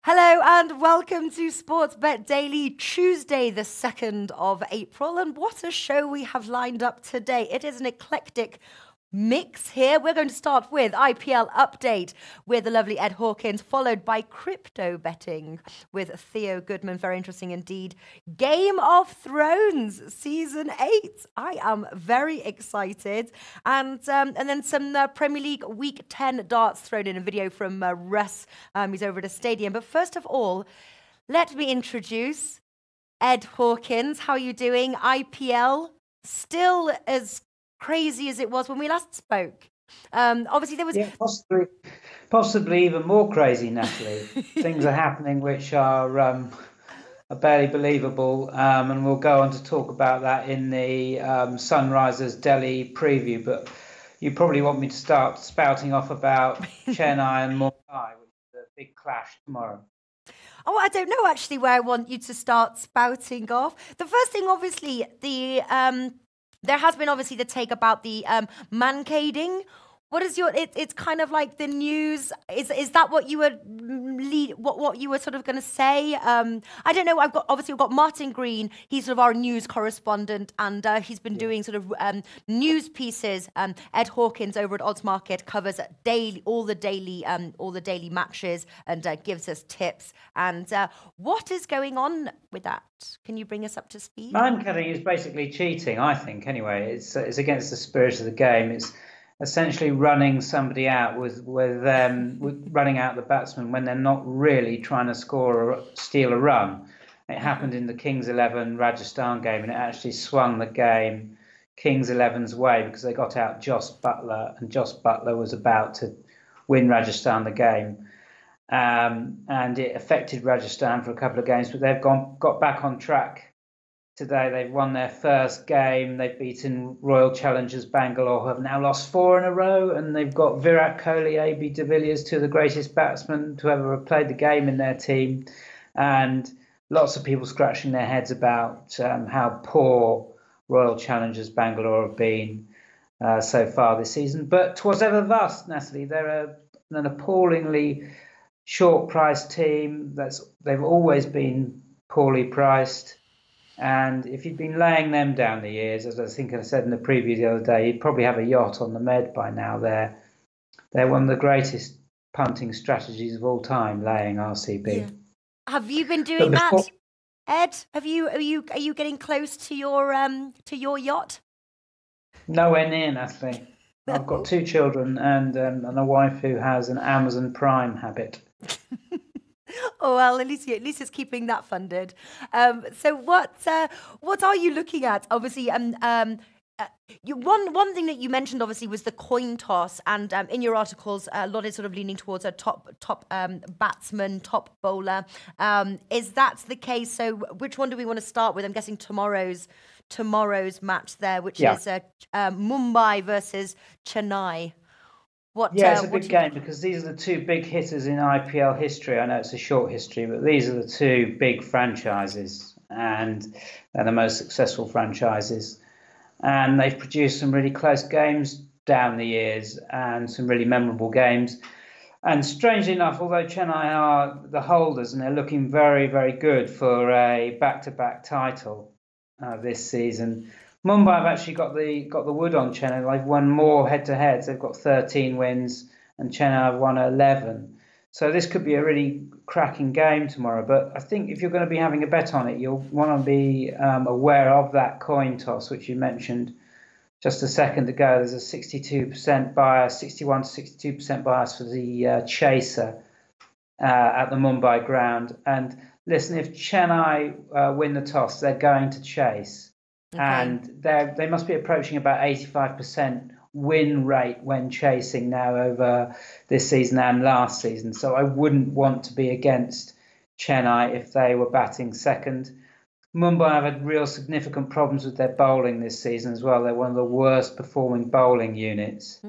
Hello and welcome to Sportsbet Daily, Tuesday, the 2nd of April. And what a show we have lined up today. It is an eclectic mix here. We're going to start with IPL update with the lovely Ed Hawkins, followed by crypto betting with Theo Goodman. Very interesting indeed. Game of Thrones season 8. I am very excited. And then some Premier League week 10 darts thrown in, a video from Russ. He's over at a stadium. But first of all, let me introduce Ed Hawkins. How are you doing? IPL still as crazy as it was when we last spoke. Obviously, there was possibly even more crazy, Natalie. Things are happening which are barely believable, and we'll go on to talk about that in the Sunrisers Delhi preview. But you probably want me to start spouting off about Chennai and Mumbai, which is a big clash tomorrow. Oh, I don't know actually where I want you to start spouting off. The first thing, obviously, there has been obviously the take about the mancading. What is your? It's kind of like the news. Is that what you were what you were sort of going to say? I don't know. We've got Martin Green. He's sort of our news correspondent, and he's been doing sort of news pieces. Ed Hawkins over at Odds Market covers all the daily matches and gives us tips. And what is going on with that? Can you bring us up to speed? Mancading is basically cheating, I think. Anyway, it's against the spirit of the game. It's essentially running somebody out with running out the batsman when they're not really trying to score or steal a run. It happened in the Kings 11 Rajasthan game, and it actually swung the game Kings 11's way because they got out Jos Buttler, and Jos Buttler was about to win Rajasthan the game. And it affected Rajasthan for a couple of games, but they've got back on track today. They've won their first game. They've beaten Royal Challengers Bangalore, who have now lost 4 in a row, and they've got Virat Kohli, AB de Villiers, two of the greatest batsmen to ever have played the game in their team, and lots of people scratching their heads about how poor Royal Challengers Bangalore have been so far this season. But 'twas ever thus, Natalie. They're an appallingly short-priced team. They've always been poorly priced. And if you'd been laying them down the years, as I think I said in the preview the other day, you'd probably have a yacht on the Med by now. They're one of the greatest punting strategies of all time, laying RCB. Yeah. Have you been doing that, Ed? Are you getting close to your yacht? Nowhere near, Natalie. I've got 2 children and a wife who has an Amazon Prime habit. Oh well, at least it's keeping that funded. So what are you looking at? Obviously, one thing that you mentioned obviously was the coin toss, and in your articles, a lot is sort of leaning towards a top batsman, top bowler. Is that the case? So which one do we want to start with? I'm guessing tomorrow's match there, which is Mumbai versus Chennai. It's a big game because these are the 2 big hitters in IPL history. I know it's a short history, but these are the 2 big franchises, and they're the most successful franchises. And they've produced some really close games down the years and some really memorable games. And strangely enough, although Chennai are the holders and they're looking very, very good for a back-to-back title this season, Mumbai have actually got the wood on Chennai. They've won more head-to-heads. They've got 13 wins, and Chennai have won 11. So this could be a really cracking game tomorrow. But I think if you're going to be having a bet on it, you'll want to be aware of that coin toss, which you mentioned just a second ago. There's a 62% bias, 61 to 62% bias for the chaser at the Mumbai ground. And listen, if Chennai win the toss, they're going to chase. Okay. And they must be approaching about 85% win rate when chasing now over this season and last season. So I wouldn't want to be against Chennai if they were batting second. Mumbai have had real significant problems with their bowling this season as well. They're one of the worst performing bowling units.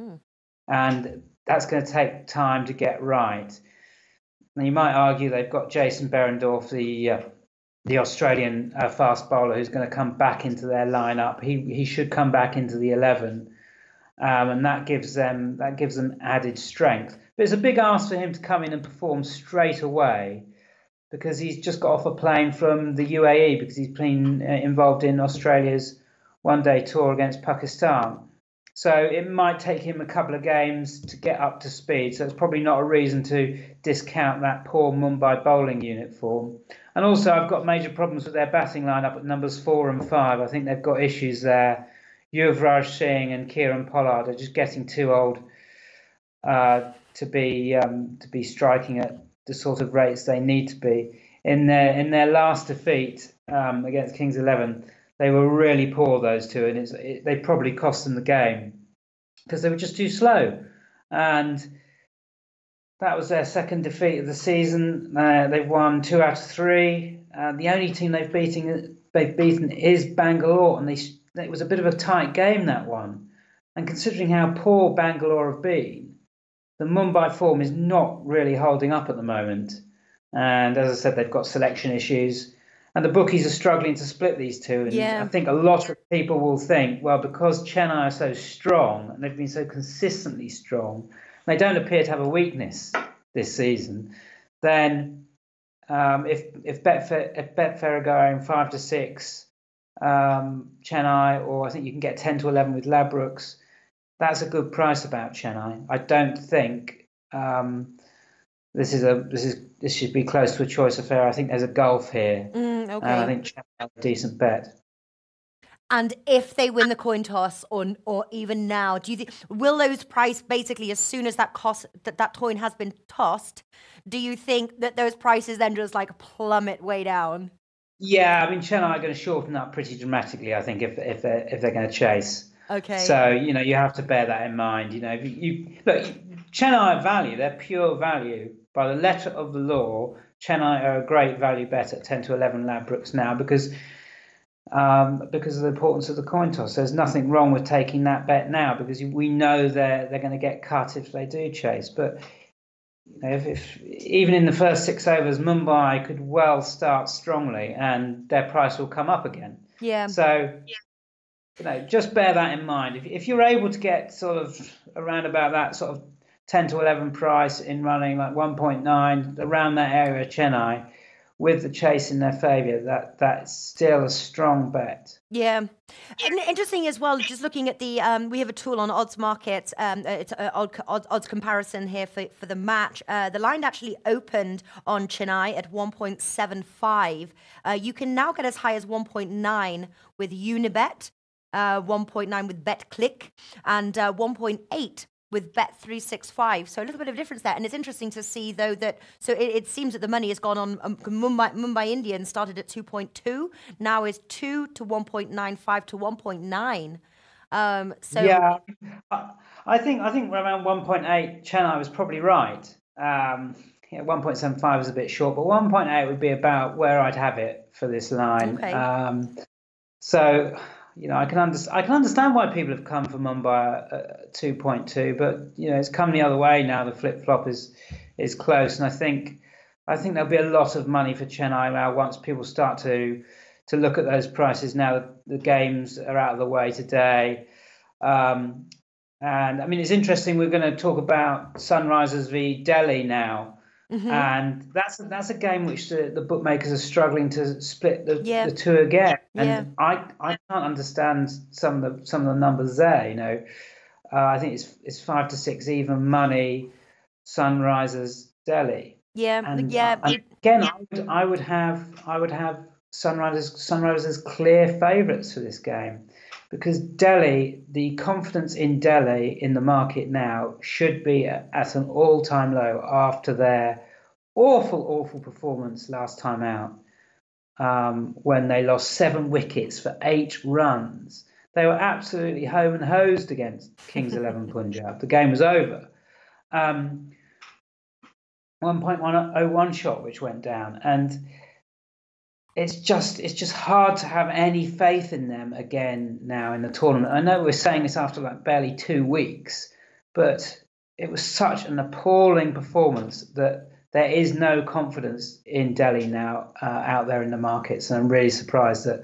And that's going to take time to get right. Now, you might argue they've got Jason Behrendorff, the Australian fast bowler, who's going to come back into their lineup. He should come back into the 11, and that gives them added strength. But it's a big ask for him to come in and perform straight away. because he's just got off a plane from the UAE because he's been involved in Australia's one-day tour against Pakistan. So it might take him a couple of games to get up to speed. So it's probably not a reason to discount that poor Mumbai bowling unit form. And also, I've got major problems with their batting lineup at numbers 4 and 5. I think they've got issues there. Yuvraj Singh and Kieran Pollard are just getting too old to be striking at the sort of rates they need to be. In their last defeat against Kings 11, they were really poor, those two, and they probably cost them the game because they were just too slow. And that was their second defeat of the season. They've won 2 out of 3. The only team they've beaten is Bangalore, and it was a bit of a tight game, that one. And considering how poor Bangalore have been, the Mumbai form is not really holding up at the moment. And as I said, they've got selection issues. And the bookies are struggling to split these two. And I think a lot of people will think, well, because Chennai are so strong and they've been so consistently strong, they don't appear to have a weakness this season, then if Betfair are going 5 to 6, Chennai, or I think you can get 10 to 11 with Labrooks, that's a good price about Chennai. I don't think this should be close to a choice affair. I think there's a gulf here. Okay. I think Chennai is a decent bet. And if they win the coin toss, or even now, do you think will those price basically as soon as that coin has been tossed? Do you think that those prices then just like plummet way down? Yeah, I mean Chennai are going to shorten up pretty dramatically. I think if they're going to chase. Okay. So you have to bear that in mind. If you look, Chennai are value. They're pure value by the letter of the law. Chennai are a great value bet at 10 to 11 Labrooks now because of the importance of the coin toss. There's nothing wrong with taking that bet now because we know they're going to get cut if they do chase. But if even in the first 6 overs, Mumbai could well start strongly and their price will come up again. Yeah. So just bear that in mind. If you're able to get sort of around about that sort of 10 to 11 price in running like 1.9 around that area, Chennai, with the chase in their favour, that's still a strong bet. Yeah. And interesting as well, just looking at the, we have a tool on Odds Market, it's odds comparison here for the match. The line actually opened on Chennai at 1.75. You can now get as high as 1.9 with Unibet, 1.9 with BetClick, and 1.8 with Bet365. So a little bit of difference there. And it's interesting to see, though, that it seems that the money has gone on. Mumbai Indians started at 2.2, now is 2 to 1.95 to 1.9. Yeah, I think around 1.8, Chennai was probably right. 1.75 is a bit short, but 1.8 would be about where I'd have it for this line. Okay. So I can understand why people have come for Mumbai at 2.2, but it's come the other way now. The flip flop is close, and I think there'll be a lot of money for Chennai now once people start to look at those prices now that the games are out of the way today. And I mean, it's interesting. We're going to talk about Sunrisers v Delhi now. Mm-hmm. And that's a game which the bookmakers are struggling to split the two again. And I can't understand some of the numbers there. I think it's 5 to 6 even money, Sunrisers Delhi. Yeah, and again, I would have Sunrisers as clear favourites for this game because Delhi, the confidence in Delhi in the market now should be at an all-time low after their awful performance last time out when they lost 7 wickets for 8 runs. They were absolutely home and hosed against Kings 11 Punjab. The game was over. 1.101 shot which went down, and it's just hard to have any faith in them again now in the tournament. I know we're saying this after like barely 2 weeks, but it was such an appalling performance that there is no confidence in Delhi now out there in the markets, and I'm really surprised that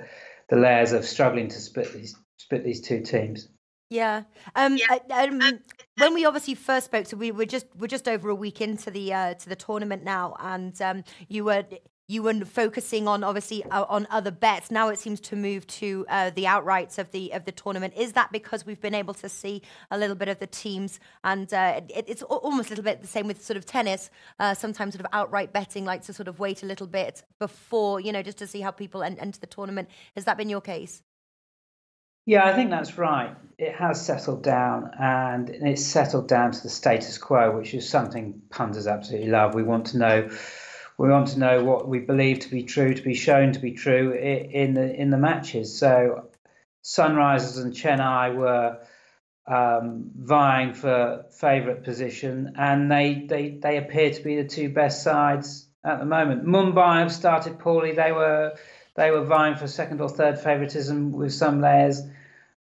the layers are struggling to split these two teams. Yeah. When we obviously first spoke, so we're just over a week into the tournament now, and you were focusing on obviously on other bets. Now it seems to move to the outrights of the tournament. Is that because we've been able to see a little bit of the teams, and it's almost a little bit the same with sort of tennis. Sometimes sort of outright betting likes to sort of wait a little bit before, just to see how people enter the tournament. Has that been your case? Yeah, I think that's right. It has settled down, and it's settled down to the status quo, which is something punters absolutely love. We want to know what we believe to be true, to be shown to be true in the matches. So Sunrisers and Chennai were vying for favourite position, and they appear to be the two best sides at the moment. Mumbai have started poorly. They were vying for second or third favouritism with some layers,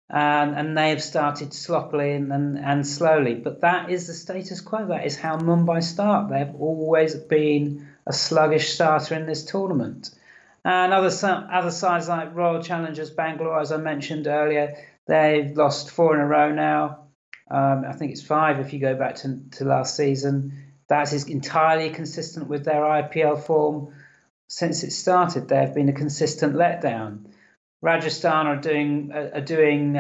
and they have started sloppily and slowly. But that is the status quo. That is how Mumbai start. They've always been a sluggish starter in this tournament. And other sides like Royal Challengers Bangalore, as I mentioned earlier, they've lost 4 in a row now. I think it's 5 if you go back to last season. That is entirely consistent with their IPL form. Since it started, there have been a consistent letdown. Rajasthan are doing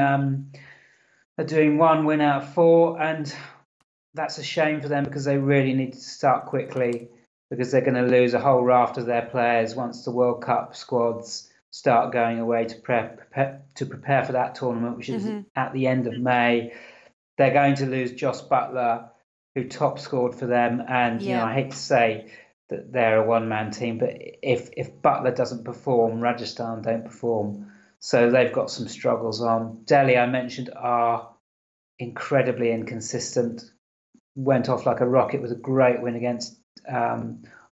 1 win out of 4, and that's a shame for them because they really need to start quickly, because they're going to lose a whole raft of their players once the World Cup squads start going away to prepare for that tournament, which is at the end of May. They're going to lose Joss Butler, who top scored for them, and I hate to say that they're a one-man team, but if Butler doesn't perform, Rajasthan don't perform. So they've got some struggles on. Delhi, I mentioned, are incredibly inconsistent. Went off like a rocket with a great win against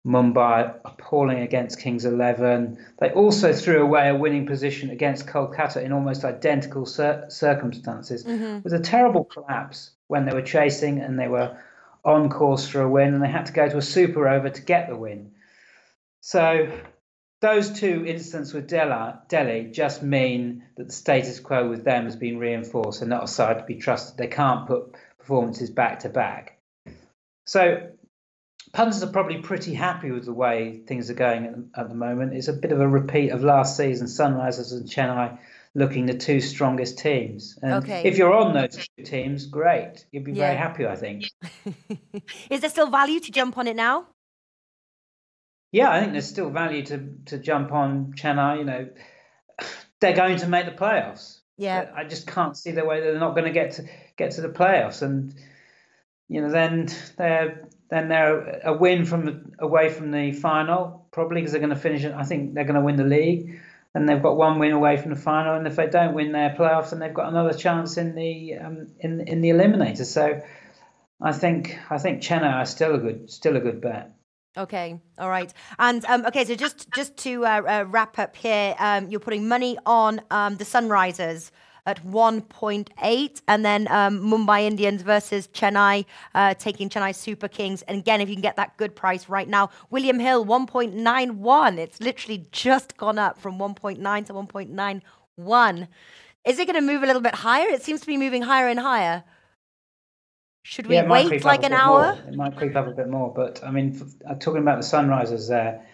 Mumbai, appalling against Kings 11. They also threw away a winning position against Kolkata in almost identical circumstances, with a terrible collapse when they were chasing and they were on course for a win, and they had to go to a super over to get the win. So those two incidents with Delhi just mean that the status quo with them has been reinforced. They're not a side to be trusted. They can't put performances back to back. So punters are probably pretty happy with the way things are going at the moment. It's a bit of a repeat of last season, Sunrisers and Chennai looking the two strongest teams. And if you're on those two teams, great. You'd be very happy, I think. Is there still value to jump on it now? Yeah, I think there's still value to jump on Chennai. They're going to make the playoffs. Yeah, I just can't see the way they're not going to get to the playoffs. And then they're a win away from the final, probably, because they're going to finish it. I think they're going to win the league, and they've got 1 win away from the final. And if they don't win their playoffs, then they've got another chance in the eliminator. So I think Chennai are still a good bet. Okay, all right. And okay, so just to wrap up here, you're putting money on the Sunrisers at 1.8, and then Mumbai Indians versus Chennai, taking Chennai Super Kings. And again, if you can get that good price right now, William Hill 1.91. It's literally just gone up from 1.9 to 1.91. Is it going to move a little bit higher? It seems to be moving higher and higher. Should we wait like an hour? It might creep up a bit more, but I mean, talking about the Sunrisers there,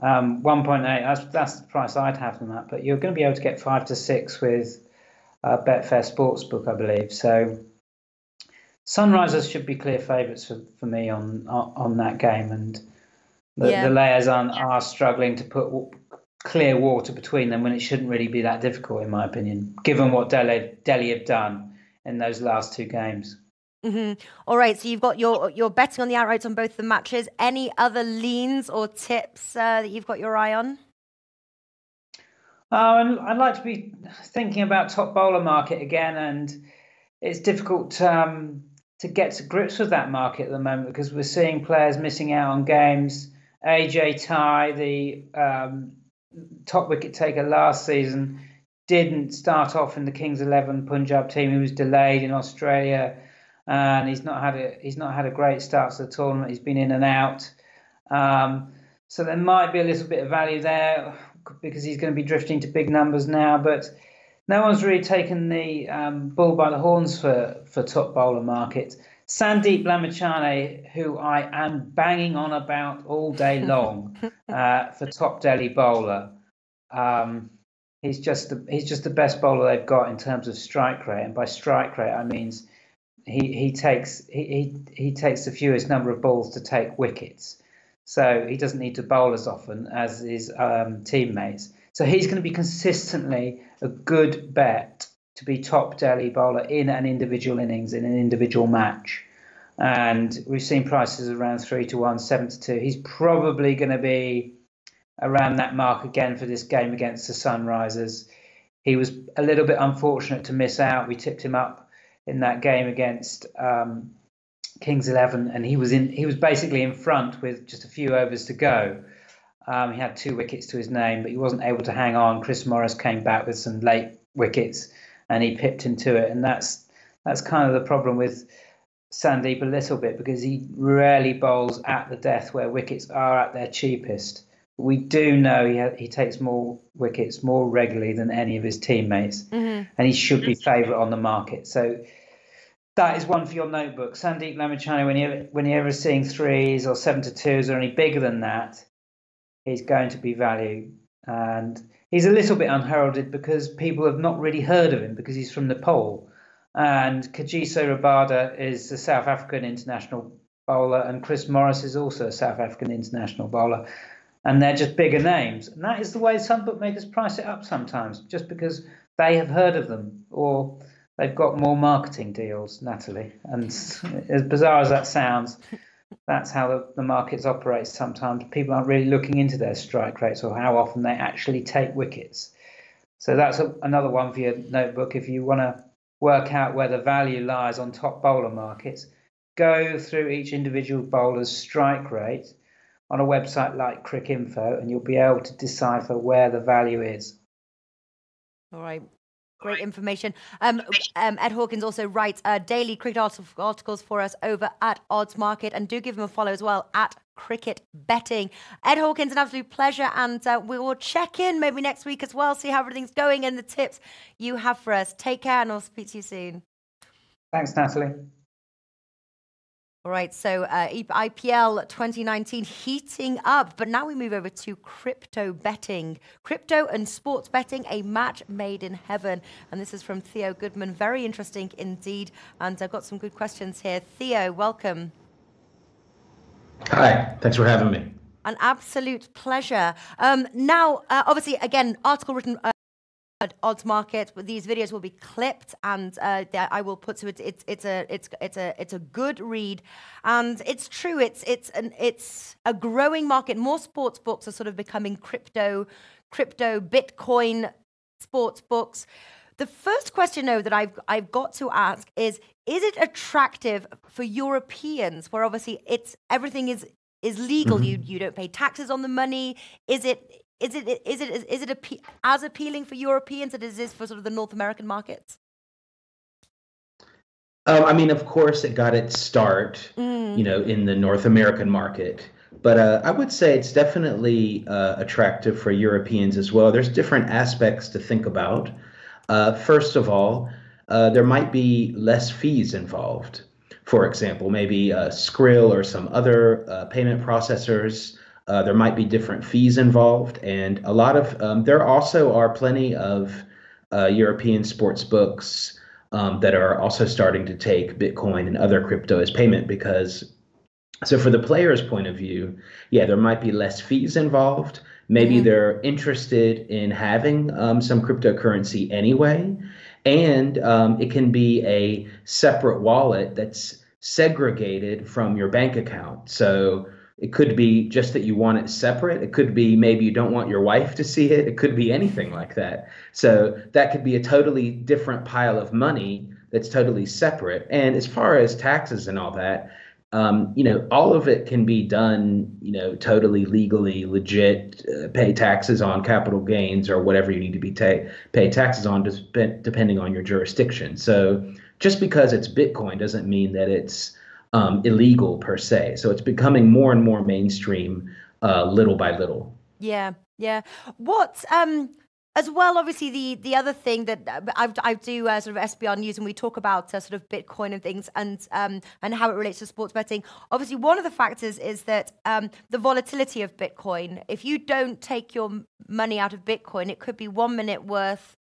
1.8. That's the price I'd have them at. But you're going to be able to get 5 to 6 with Betfair Sportsbook, I believe. So Sunrisers should be clear favourites for me on that game, and the layers are struggling to put clear water between them when it shouldn't really be that difficult, in my opinion, given what Delhi have done in those last 2 games. All right, so you've got you're betting on the outrights on both the matches. Any other leans or tips that you've got your eye on? I'd like to be thinking about top bowler market again, and it's difficult to get to grips with that market at the moment because we're seeing players missing out on games. AJ Tye, the top wicket taker last season, didn't start off in the Kings 11 Punjab team. He was delayed in Australia, and he's not had a great start to the tournament. He's been in and out, so there might be a little bit of value there because he's going to be drifting to big numbers now. But No one's really taken the bull by the horns for top bowler market. Sandeep Lamichhane, who I am banging on about all day long for top Delhi bowler. He's just the best bowler they've got in terms of strike rate, and by strike rate I mean he takes the fewest number of balls to take wickets, so he doesn't need to bowl as often as his teammates. So he's going to be consistently a good bet to be top Delhi bowler in an individual innings, in an individual match. And we've seen prices around 3-1, 7-2. He's probably going to be around that mark again for this game against the Sunrisers. He was a little bit unfortunate to miss out. We tipped him up in that game against Kings 11, and he was basically in front with just a few overs to go. He had 2 wickets to his name, but he wasn't able to hang on. Chris Morris came back with some late wickets, and he pipped him to it. And that's kind of the problem with Sandeep a little bit, because he rarely bowls at the death where wickets are at their cheapest. We do know he takes more wickets more regularly than any of his teammates, and he should be favourite on the market. So that is one for your notebook. Sandeep Lamichhane, when you're ever seeing 3s or 7-2s or any bigger than that, he's going to be value. And he's a little bit unheralded because people have not really heard of him because he's from Nepal. And Kagiso Rabada is a South African international bowler, and Chris Morris is also a South African international bowler. And they're just bigger names. And that is the way some bookmakers price it up sometimes, just because they have heard of them or they've got more marketing deals, Natalie. And as bizarre as that sounds, that's how the markets operate sometimes. People aren't really looking into their strike rates or how often they actually take wickets. So that's another one for your notebook. If you want to work out where the value lies on top bowler markets, go through each individual bowler's strike rate on a website like Cricinfo, and you'll be able to decipher where the value is. All right. Great information. Ed Hawkins also writes daily cricket articles for us over at Odds Market, and do give him a follow as well at Cricket Betting. Ed Hawkins, an absolute pleasure, and we will check in maybe next week as well, see how everything's going and the tips you have for us. Take care, and I'll speak to you soon. Thanks, Natalie. All right, so IPL 2019 heating up, but now we move over to crypto betting. Crypto and sports betting, a match made in heaven. And this is from Theo Goodman. Very interesting indeed. And I've got some good questions here. Theo, welcome. Hi, thanks for having me. An absolute pleasure. Now, obviously, again, article written at Odds Market. These videos will be clipped, and I will put to it. It's a good read, and it's true. It's a growing market. More sports books are sort of becoming crypto, Bitcoin sports books. The first question, though, that I've got to ask is it attractive for Europeans, where obviously everything is legal? Mm-hmm. You don't pay taxes on the money. Is it as appealing for Europeans as it is for sort of the North American markets? I mean, of course, it got its start, in the North American market. But I would say it's definitely attractive for Europeans as well. There's different aspects to think about. First of all, there might be less fees involved. For example, maybe Skrill or some other payment processors. There might be different fees involved, and a lot of there also are plenty of European sports books that are also starting to take Bitcoin and other crypto as payment, so for the player's point of view, yeah, there might be less fees involved. Maybe they're interested in having some cryptocurrency anyway, and it can be a separate wallet that's segregated from your bank account. So it could be just that you want it separate. It could be maybe you don't want your wife to see it. It could be anything like that. So that could be a totally different pile of money that's totally separate. And as far as taxes and all that, all of it can be done, totally legally, legit, pay taxes on capital gains or whatever you need to be pay taxes on, depending on your jurisdiction. So just because it's Bitcoin doesn't mean that it's illegal per se. So it's becoming more and more mainstream, little by little. Yeah. What As well, obviously, the other thing that I do sort of SBR News, and we talk about sort of Bitcoin and things, and how it relates to sports betting. Obviously, one of the factors is that the volatility of Bitcoin. If you don't take your money out of Bitcoin, it could be 1 minute worth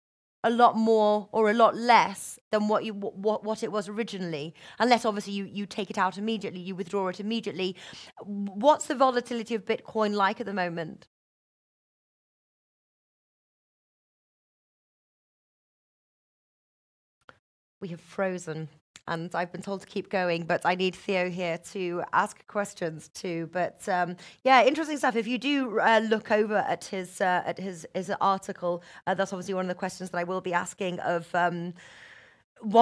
a lot more or a lot less than what it was originally, unless obviously you take it out immediately, you withdraw it immediately. What's the volatility of Bitcoin like at the moment? We have frozen, and I've been told to keep going, but I need Theo here to ask questions too. But yeah, interesting stuff. If you do look over at his article, that's obviously one of the questions that I will be asking. Of 1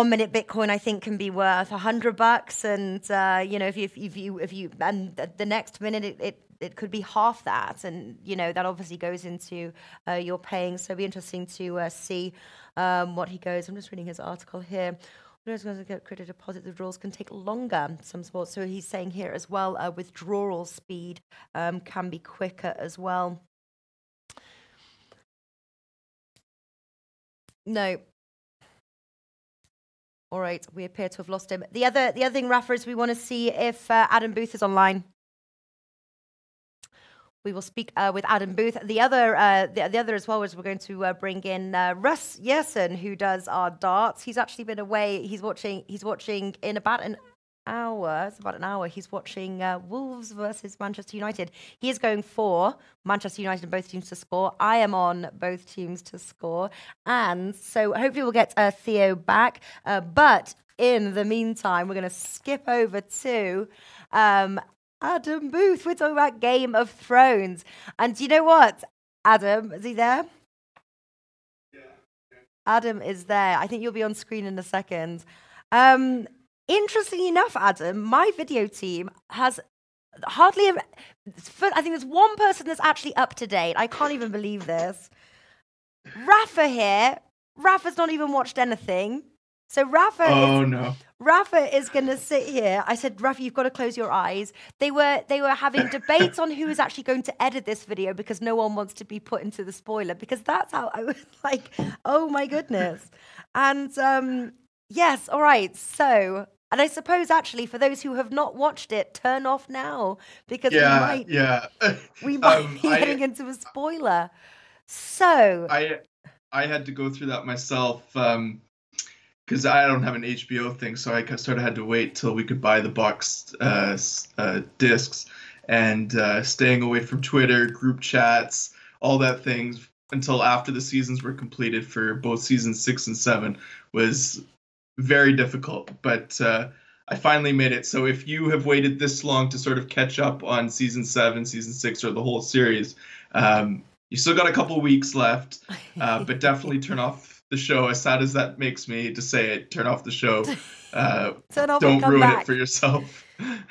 minute Bitcoin, I think, can be worth $100, and you know, if you and the next minute it could be half that, and you know that obviously goes into your paying. So it'll be interesting to see what he goes. I'm just reading his article here. Going to get credit deposit withdrawals can take longer. Some sports. So he's saying here as well, withdrawal speed can be quicker as well. No. All right, we appear to have lost him. The other thing, Rafa, is we want to see if Adam Booth is online. We will speak with Adam Booth. The other as well is we're going to bring in Russ Yerson, who does our darts. He's actually been away. He's watching in about an hour. It's about an hour. He's watching Wolves versus Manchester United. He is going for Manchester United and both teams to score. I am on both teams to score. And so hopefully we'll get Theo back. But in the meantime, we're going to skip over to Adam Booth. We're talking about Game of Thrones. And do you know what? Adam, is he there? Yeah. Adam is there. I think you'll be on screen in a second. Interesting enough, Adam, my video team has hardly I think there's one person that's actually up to date. I can't even believe this. Rafa here. Rafa's not even watched anything. So Rafa is going to sit here. I said, Rafa, you've got to close your eyes. They were having debates on who is actually going to edit this video because no one wants to be put into the spoiler, because that's how I was like, oh my goodness. And yes, all right. So, and I suppose actually for those who have not watched it, turn off now, because we might be getting into a spoiler. So I had to go through that myself. Because I don't have an HBO thing, so I sort of had to wait till we could buy the boxed discs, and staying away from Twitter, group chats, all that things until after the seasons were completed for both seasons 6 and 7 was very difficult. But I finally made it. So if you have waited this long to sort of catch up on season 7, season 6, or the whole series, you still got a couple weeks left, but definitely turn off the show. As sad as that makes me to say it, turn off the show. Don't ruin it for yourself.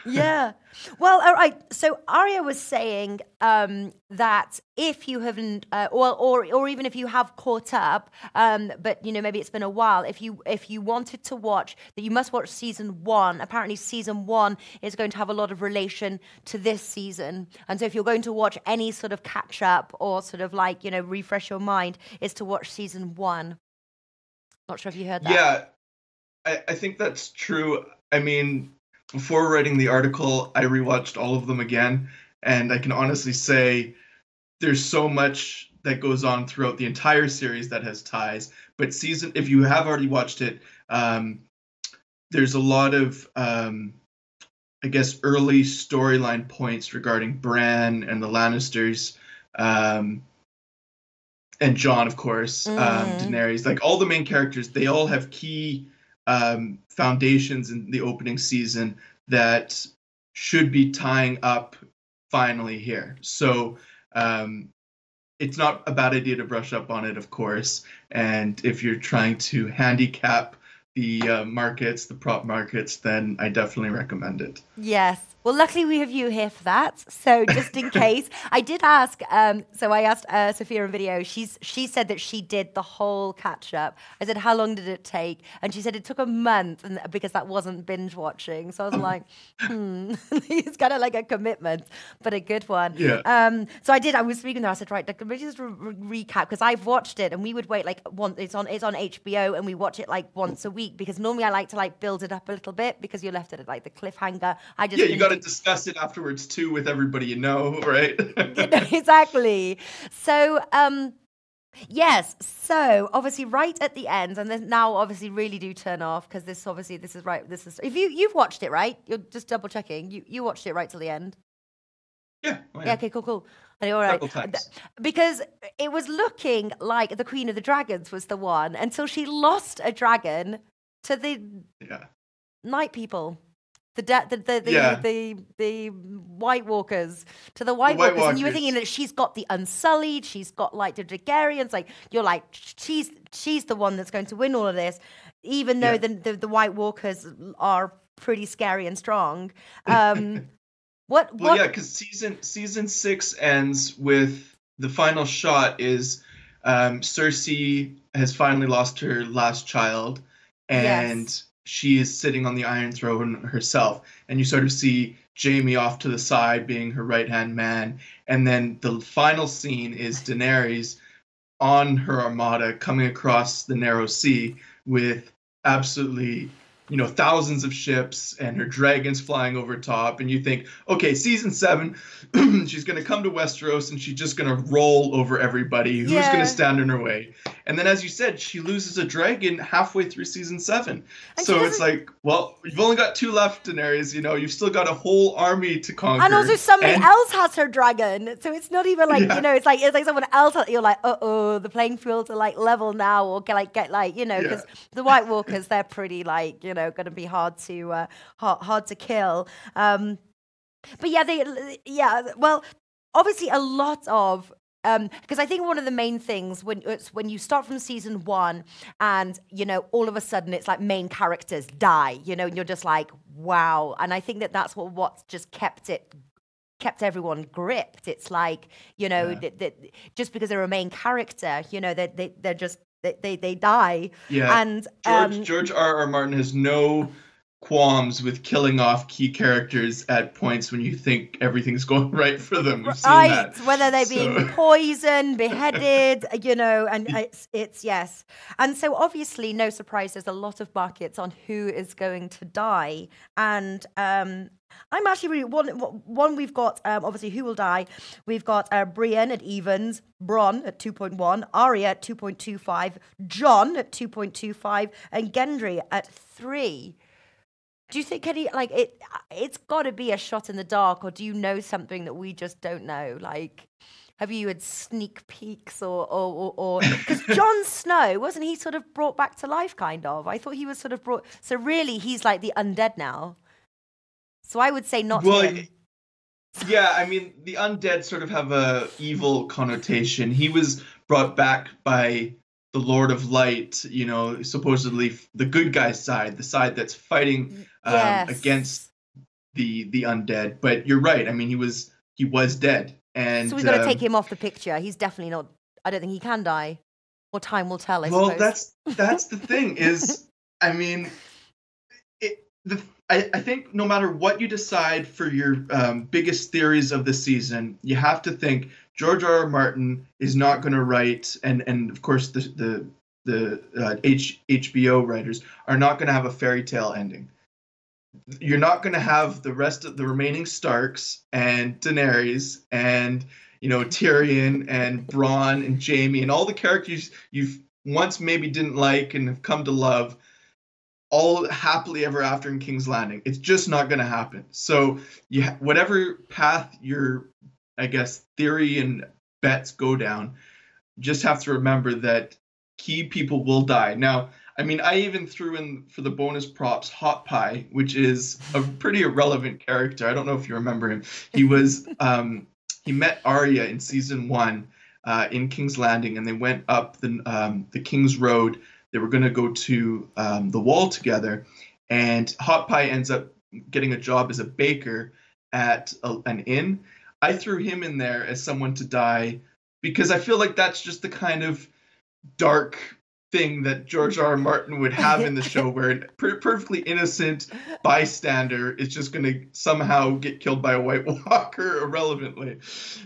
Yeah. Well, all right. So Arya was saying that if you haven't, or even if you have caught up, but you know maybe it's been a while. If you wanted to watch, that you must watch season 1. Apparently, season 1 is going to have a lot of relation to this season, and so if you're going to watch any sort of catch up or sort of like refresh your mind, is to watch season 1. Not sure if you heard that. Yeah, I think that's true. I mean, before writing the article, I rewatched all of them again, and I can honestly say there's so much that goes on throughout the entire series that has ties. But if you have already watched it, there's a lot of, I guess, early storyline points regarding Bran and the Lannisters, and Jon, of course, Daenerys, like all the main characters, they all have key foundations in the opening season that should be tying up finally here. So it's not a bad idea to brush up on it, of course. And if you're trying to handicap the markets, the prop markets, then I definitely recommend it. Yes. Well, luckily we have you here for that. So just in case, I did ask. So I asked Sophia in video. She said that she did the whole catch up. I said, how long did it take? And she said it took a month, and because that wasn't binge watching. So I was like, it's kind of like a commitment, but a good one. Yeah. So I did. I was speaking there. I said, right, let me just recap, because I've watched it, and we would wait like it's on HBO, and we watch it like once a week, because normally I like to like build it up a little bit, because you're left at like the cliffhanger. You got to discuss it afterwards too with everybody, you know, right? Exactly. So yes, so obviously right at the end, and then now obviously really do turn off, because this is right, this is, if you've watched it, right, you're just double checking, you watched it right till the end. Yeah. Yeah, okay, cool. All right. Because it was looking like the Queen of the Dragons was the one, until she lost a dragon to the Night People. The White Walkers, to the White Walkers, and you were thinking that she's got the Unsullied, she's got like the Targaryens, like you're like she's the one that's going to win all of this, even though the White Walkers are pretty scary and strong. Because season 6 ends with the final shot is Cersei has finally lost her last child, and she is sitting on the Iron Throne herself, and you sort of see Jaime off to the side being her right-hand man, and then the final scene is Daenerys on her armada coming across the Narrow Sea with absolutely, thousands of ships and her dragons flying over top, and you think, okay, season 7, she's going to come to Westeros and she's just going to roll over everybody. Who's going to stand in her way? And then, as you said, she loses a dragon halfway through season 7. And so it's like, well, you've only got 2 left, Daenerys. You've still got a whole army to conquer. And also somebody else has her dragon. So it's not even like, it's like someone else, you're like, the playing fields are like level now, or get because the White Walkers, they're pretty like, going to be hard to kill. But well, obviously a lot of, because I think one of the main things when you start from season 1 and, all of a sudden it's like main characters die, and you're just like, wow. And I think that's what just kept everyone gripped. It's like, just because they're a main character, they're just, they die. Yeah. And George R.R. Martin has no qualms with killing off key characters at points when you think everything's going right for them. We've seen that. Whether they're being poisoned, beheaded, and it's yes. And so obviously, no surprise, there's a lot of markets on who is going to die. And I'm actually really one we've got, obviously, who will die. We've got Brienne at evens, Bronn at 2.1, Arya at 2.25, Jon at 2.25, and Gendry at 3. Do you think it's got to be a shot in the dark, or do you know something that we just don't know? Like, have you had sneak peeks or because Jon Snow, wasn't he sort of brought back to life, kind of? I thought he was sort of brought, so really he's like the undead now. So I would say not him. Yeah, I mean, the undead sort of have a evil connotation. He was brought back by the Lord of Light, supposedly the good guy's side, the side that's fighting against the undead. But you're right. I mean, he was dead, and so we've got to take him off the picture. He's definitely not. I don't think he can die. Or time will tell. I suppose. Well, that's the thing. Is I mean, I think no matter what you decide for your biggest theories of the season, you have to think George R.R. Martin is not going to write, and of course the HBO writers are not going to have a fairy tale ending. You're not going to have the rest of the remaining Starks and Daenerys and Tyrion and Bronn and Jaime and all the characters you've once maybe didn't like and have come to love, all happily ever after in King's Landing. It's just not going to happen. So whatever path your, I guess, theory and bets go down, just have to remember that key people will die. Now, I mean, I even threw in for the bonus props Hot Pie, which is a pretty irrelevant character. I don't know if you remember him. He was he met Arya in season 1 in King's Landing, and they went up the King's Road They were going to go to the Wall together, and Hot Pie ends up getting a job as a baker at an inn. I threw him in there as someone to die because I feel like that's just the kind of dark thing that George R. R. Martin would have in the show, where a perfectly innocent bystander is just going to somehow get killed by a White Walker irrelevantly.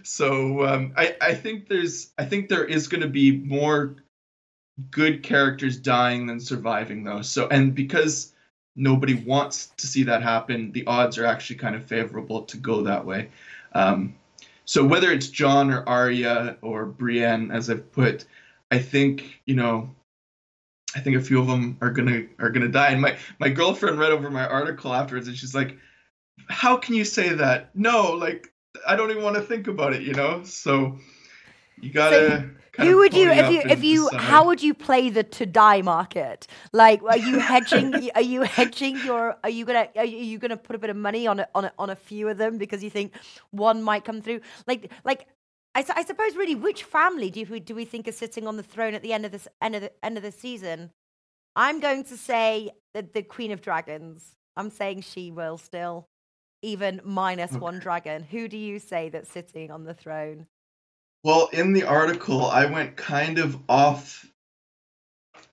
So I think there is going to be more good characters dying than surviving, though. So, and because nobody wants to see that happen, the odds are actually kind of favorable to go that way. So whether it's Jon or Arya or Brienne, as I've put, I think a few of them are gonna die. And my girlfriend read over my article afterwards, and she's like, "How can you say that? No, like I don't even want to think about it, So you gotta." Who would you, if you, how would you play the to die market? Like, are you hedging? Are you gonna put a bit of money on a few of them because you think one might come through? I suppose really, which family do we think is sitting on the throne at the end of the season? I'm going to say the Queen of Dragons. I'm saying she will still, even minus one dragon. Who do you say that's sitting on the throne? Well, in the article, I went kind of off,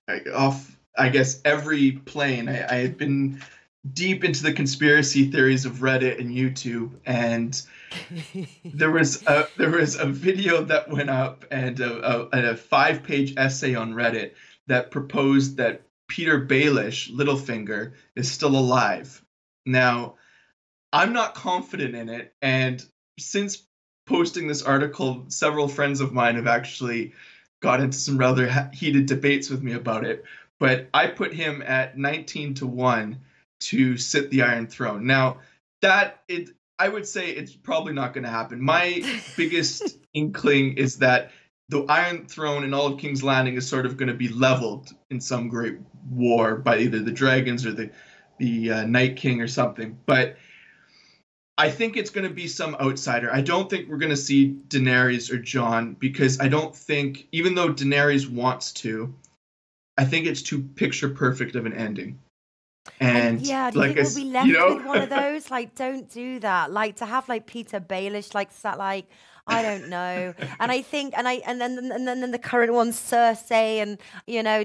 I guess, every plane. I had been deep into the conspiracy theories of Reddit and YouTube, and there was a video that went up and a 5-page essay on Reddit that proposed that Peter Baelish, Littlefinger, is still alive. Now, I'm not confident in it, and since posting this article, several friends of mine have actually got into some rather heated debates with me about it. But I put him at 19-1 to sit the Iron Throne. Now, I would say it's probably not going to happen. My biggest inkling is that the Iron Throne and all of King's Landing is sort of going to be leveled in some great war by either the dragons or the Night King or something. But I think it's going to be some outsider. I don't think we're going to see Daenerys or Jon, because I don't think, even though Daenerys wants to, I think it's too picture perfect of an ending. And yeah, do you think we'll be left with one of those? Like, don't do that. Like, to have like Peter Baelish, like I don't know. And I think, and then the current one's Cersei, and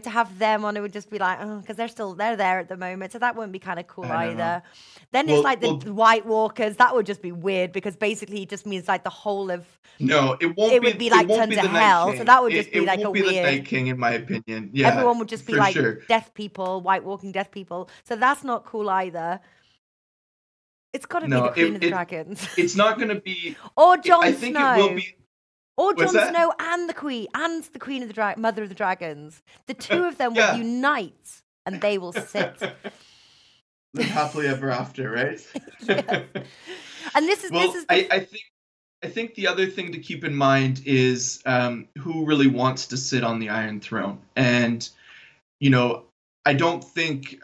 to have them on, it would just be like, oh, because they're there at the moment, so that wouldn't be kind of cool either. Then it's like the White Walkers. That would just be weird, because basically it just means like the whole of it would be like tons of hell. So that would just be like a weird. The Night King, in my opinion. Yeah, everyone would just be like death people, White Walking death people. So that's not cool either. It's got to be the Queen of the Dragons. It's not going to be. Or Jon Snow. I think it will be. Or Jon Snow and the Queen of the Mother of the Dragons. The two of them will unite, and they will sit. Live happily ever after, right? Yes. And this is. I think the other thing to keep in mind is who really wants to sit on the Iron Throne, and I don't think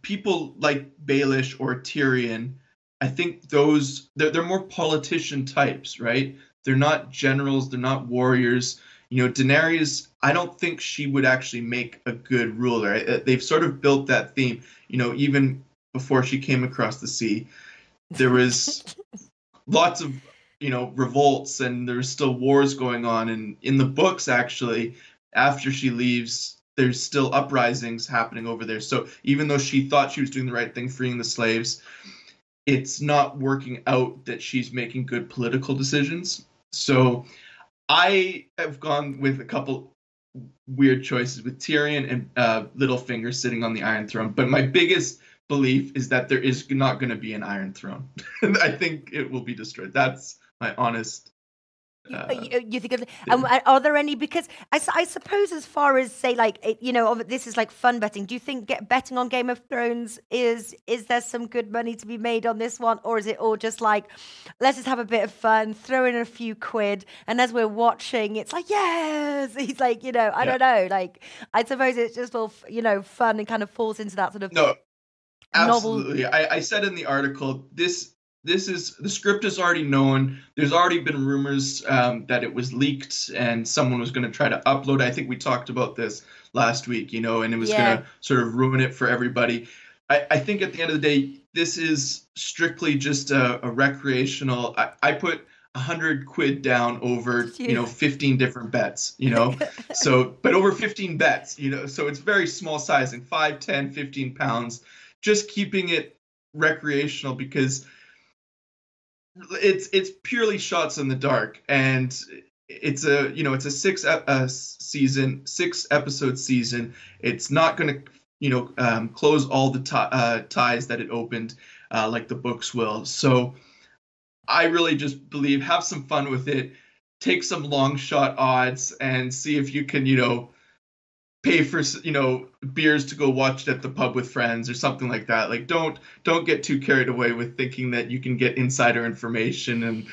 people like Baelish or Tyrion, I think they're more politician types, right? They're not generals, they're not warriors. Daenerys, I don't think she would actually make a good ruler. They've sort of built that theme, even before she came across the sea. There was lots of, revolts, and there's still wars going on. And in the books, actually, after she leaves, there's still uprisings happening over there. So even though she thought she was doing the right thing, freeing the slaves, it's not working out that she's making good political decisions. So I have gone with a couple weird choices with Tyrion and Littlefinger sitting on the Iron Throne. But my biggest belief is that there is not going to be an Iron Throne. I think it will be destroyed. That's my honest. You think are there any, because I suppose, as far as say this is like fun betting, do you think betting on Game of Thrones is there some good money to be made on this one, or is it all just like, let's just have a bit of fun, throw in a few quid, and as we're watching it's like, yes, he's like, I don't know, like I suppose it's just all fun and kind of falls into that sort of no, absolutely. I said in the article, this the script is already known. There's already been rumors that it was leaked and someone was going to try to upload. I think we talked about this last week, and it was going to sort of ruin it for everybody. I think at the end of the day, this is strictly just a recreational. I put 100 quid down over 15 different bets, so but over 15 bets, so it's very small sizing, 5, 10, 15 pounds, just keeping it recreational because it's purely shots in the dark, and it's a 6 episode season. It's not going to close all the ties that it opened like the books will. So I really just believe have some fun with it, take some long shot odds, and see if you can pay for beers to go watch it at the pub with friends or something like that. Like don't get too carried away with thinking that you can get insider information and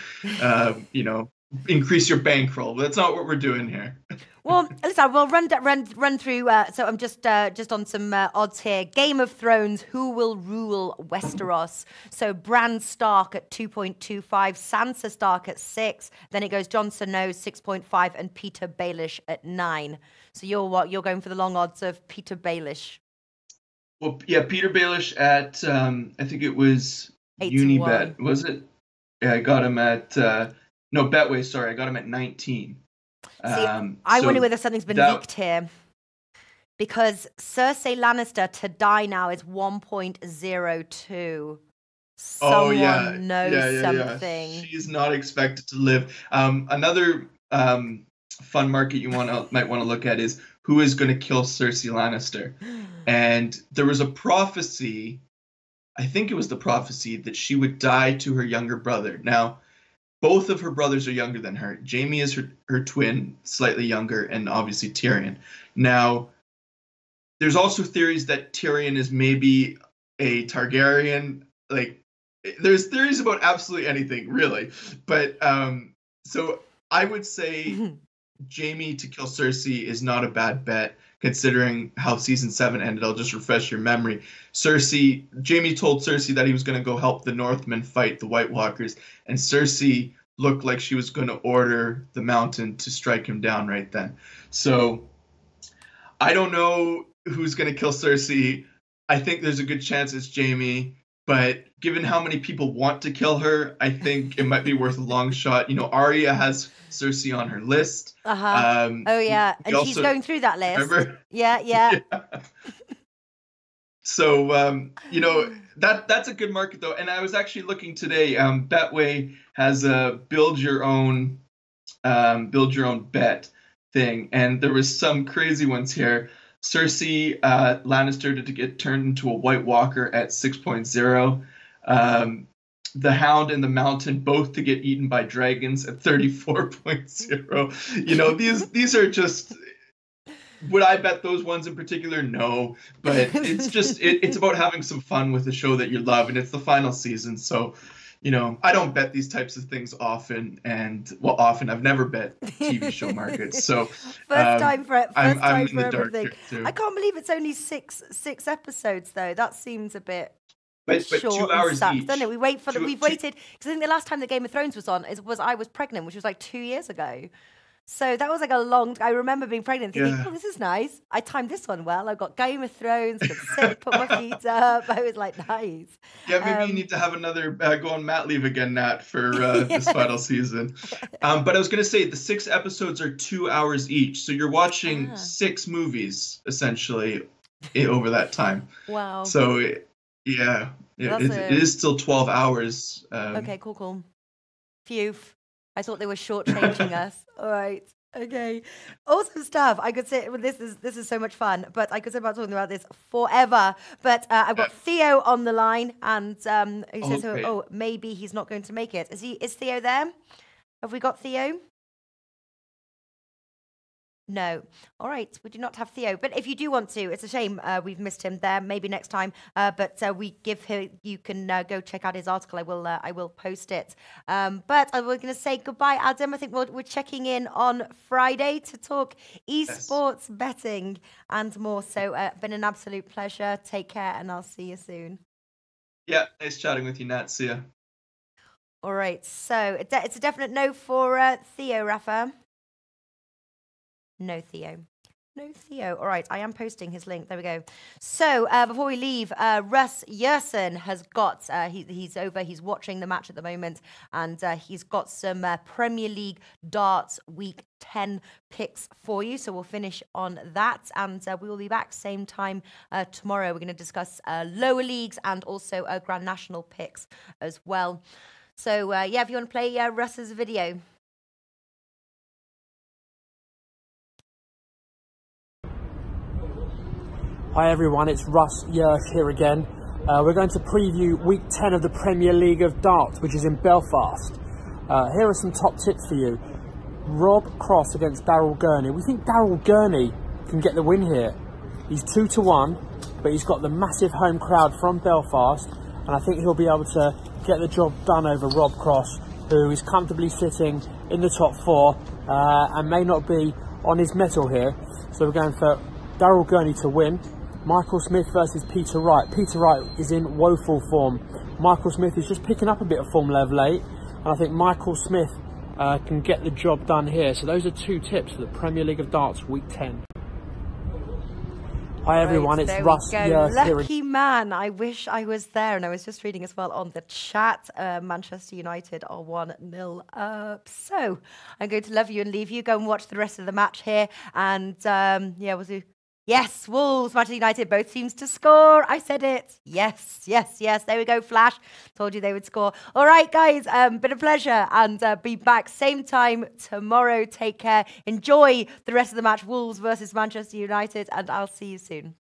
increase your bankroll. That's not what we're doing here. Well, listen, we'll run through. So I'm just on some odds here. Game of Thrones, who will rule Westeros? So Bran Stark at 2.25, Sansa Stark at 6. Then it goes Jon Snow 6.5, and Peter Baelish at 9. So you're what? You're going for the long odds of Peter Baelish. Well, yeah, Peter Baelish at I think it was Unibet, was it? Yeah, I got him at no Betway. Sorry, I got him at 19. I wonder whether something's been leaked here, because Cersei Lannister to die now is 1.02. Someone knows something. Yeah. She's not expected to live. Another fun market you might want to look at is who is going to kill Cersei Lannister. And there was a prophecy, I think it was the prophecy, that she would die to her younger brother. Now, both of her brothers are younger than her. Jaime is her twin, slightly younger, and obviously Tyrion. Now, there's also theories that Tyrion is maybe a Targaryen. Like, there's theories about absolutely anything, really. But so I would say Jaime to kill Cersei is not a bad bet, considering how season 7 ended. I'll just refresh your memory. Jaime told Cersei that he was going to go help the Northmen fight the White Walkers, and Cersei looked like she was going to order the Mountain to strike him down right then. So I don't know who's going to kill Cersei. I think there's a good chance it's Jaime, but given how many people want to kill her, I think it might be worth a long shot. Arya has Cersei on her list. Oh yeah, and she's going through that list. Remember? Yeah. So that's a good market though. And I was actually looking today. Betway has a build your own bet thing, and there was some crazy ones here. Cersei Lannister to get turned into a White Walker at 6.0. The Hound and the Mountain both to get eaten by dragons at 34.0. These are just. Would I bet those ones in particular? No, but it's just it's about having some fun with the show that you love, and it's the final season, so I don't bet these types of things often, I've never bet TV show markets. So first time for I'm in the dark everything. too. I can't believe it's only six episodes though. That seems a bit. But short 2 hours sucks, each. Doesn't it? We've waited because I think the last time the Game of Thrones was on was I was pregnant, which was like 2 years ago. So that was like a long. I remember being pregnant, thinking, "Oh, this is nice." I timed this one well. I got Game of Thrones, could sit, put my feet up. I was like, "Nice." Yeah, maybe you need to have another go on mat leave again, Nat, for this final season. But I was going to say the 6 episodes are 2 hours each, so you're watching 6 movies essentially over that time. Wow. So it is still 12 hours. Okay, cool. Phew. I thought they were shortchanging us. All right. Okay. Awesome stuff. I could say this is so much fun, but I could say about talking about this forever. But I've got Theo on the line, and who says, maybe he's not going to make it. Is Theo there? Have we got Theo? No. All right. We do not have Theo. But if you do want to, it's a shame we've missed him there. Maybe next time. But we give him. You can go check out his article. I will post it. But we're going to say goodbye, Adam. I think we're checking in on Friday to talk esports betting and more. So been an absolute pleasure. Take care, and I'll see you soon. Yeah. Nice chatting with you, Nat. See ya. All right, so it's a definite no for Theo, Rafa. No, Theo. No, Theo. All right, I am posting his link. There we go. So before we leave, Russ Yerson has got, he's over, he's watching the match at the moment, and he's got some Premier League darts week 10 picks for you. So we'll finish on that, and we will be back same time tomorrow. We're going to discuss lower leagues and also Grand National picks as well. So yeah, if you want to play Russ's video. Hi everyone, it's Russ Yersh here again. We're going to preview week 10 of the Premier League of Darts, which is in Belfast. Here are some top tips for you. Rob Cross against Daryl Gurney. We think Daryl Gurney can get the win here. He's 2-1, but he's got the massive home crowd from Belfast, and I think he'll be able to get the job done over Rob Cross, who is comfortably sitting in the top 4 and may not be on his mettle here. So we're going for Daryl Gurney to win. Michael Smith versus Peter Wright. Peter Wright is in woeful form. Michael Smith is just picking up a bit of form level late, and I think Michael Smith can get the job done here. So those are 2 tips for the Premier League of Darts Week 10. Hi everyone, it's Russ. Lucky man. I wish I was there. And I was just reading as well on the chat. Manchester United are 1-0 up. So I'm going to love you and leave you. Go and watch the rest of the match here. And yeah, we'll do. Yes, Wolves, Manchester United, both teams to score. I said it. Yes, yes, yes. There we go, Flash. Told you they would score. All right, guys, been a pleasure. And be back same time tomorrow. Take care. Enjoy the rest of the match, Wolves versus Manchester United. And I'll see you soon.